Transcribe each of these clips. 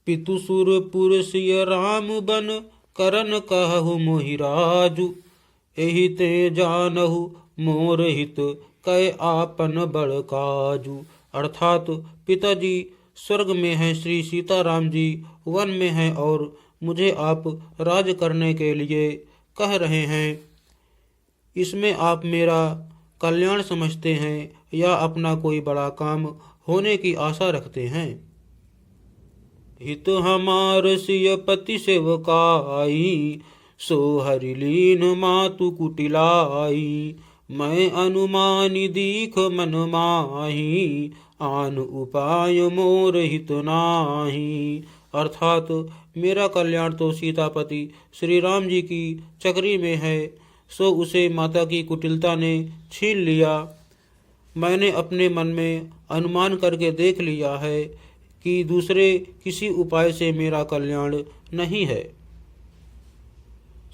पितु सुरपुर सिय राम बन करन कहु मोहि राजु। एहि ते जानहु मोर हित कै आपन बड़ काजू। अर्थात पिताजी स्वर्ग में हैं, श्री सीताराम जी वन में हैं और मुझे आप राज करने के लिए कह रहे हैं। इसमें आप मेरा कल्याण समझते हैं या अपना कोई बड़ा काम होने की आशा रखते हैं। हित हमार सिय पति सेवकाई, सो हरिलीन मातु कुटिलाई। मैं अनुमानी दीख मन माही, आन उपाय मोर हित नाही। अर्थात मेरा कल्याण तो सीतापति श्री राम जी की चक्री में है, सो उसे माता की कुटिलता ने छीन लिया। मैंने अपने मन में अनुमान करके देख लिया है कि दूसरे किसी उपाय से मेरा कल्याण नहीं है।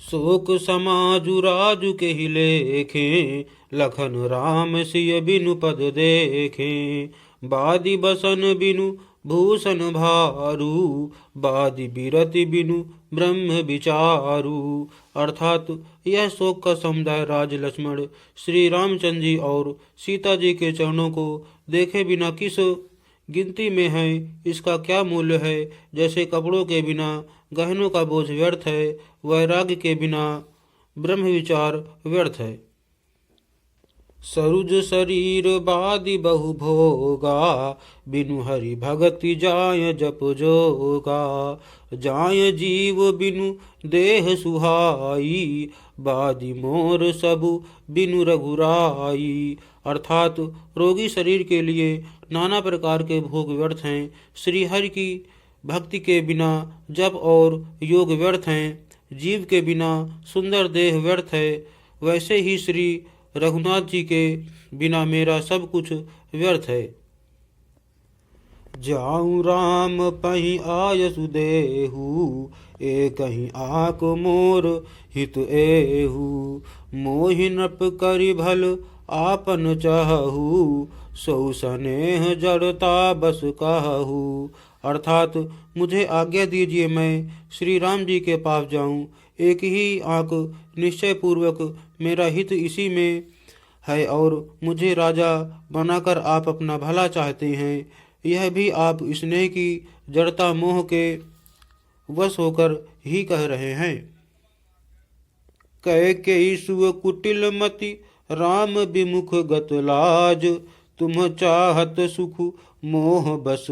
शोक समाजु राजु के ही लेखे, लखन राम सिय बिनु पद देखे। बादी बसन बिनु भूषण भारू, बादी बिरति बिनु ब्रह्म विचारू। अर्थात यह शोक का समुदाय राज लक्ष्मण श्री रामचंद्र जी और सीता जी के चरणों को देखे बिना किस गिनती में है, इसका क्या मूल्य है। जैसे कपड़ों के बिना गहनों का बोझ व्यर्थ है, वैराग्य के बिना ब्रह्म विचार व्यर्थ है। सरुज शरीर बादि बहु भोगा, बिनु हरि भगति जाय जप जोगा। जाय जीव बिनु देह सुहाई, बादि मोर सबु बिनु रघुराई। अर्थात रोगी शरीर के लिए नाना प्रकार के भोग व्यर्थ हैं, श्री हरि की भक्ति के बिना जप और योग व्यर्थ हैं। जीव के बिना सुंदर देह व्यर्थ है, वैसे ही श्री रघुनाथ जी के बिना मेरा सब कुछ व्यर्थ है। जाऊं राम पही आयसु देहु, एक ही आक मोर हित एहु। मोहि नृप करि भल आपन चाहु, सौ स्नेह जड़ता बस कहु। अर्थात मुझे आज्ञा दीजिए मैं श्री राम जी के पास जाऊं। एक ही आंख निश्चय पूर्वक मेरा हित इसी में है और मुझे राजा बनाकर आप अपना भला चाहते हैं। यह भी आप स्नेह की जड़ता मोह के वश होकर ही कह रहे हैं। कह के सुअ कुटिल मति राम विमुख गत लाज, तुम चाहत सुख मोह बस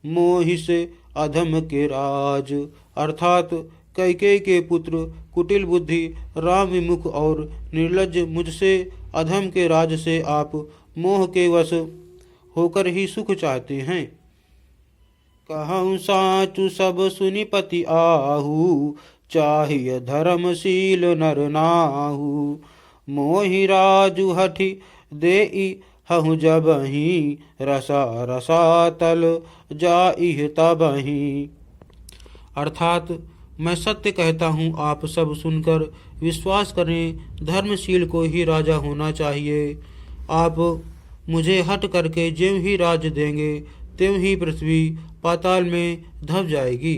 मोहि से अधम के राज। अर्थात कैकेयी के पुत्र कुटिल बुद्धि राम विमुख और निर्लज्ज मुझसे अधम के राज से आप मोह के वश होकर ही सुख चाहते हैं। कहूँ साचु सब सुनि पति आहू, चाहिए धर्मशील नर नाहू। मोहि राजु हठि देई हूँ जबहि, रसा रसातल जाइह तबहि। अर्थात मैं सत्य कहता हूँ, आप सब सुनकर विश्वास करें, धर्मशील को ही राजा होना चाहिए। आप मुझे हट करके ज्यों ही राज देंगे त्यों ही पृथ्वी पाताल में धस जाएगी।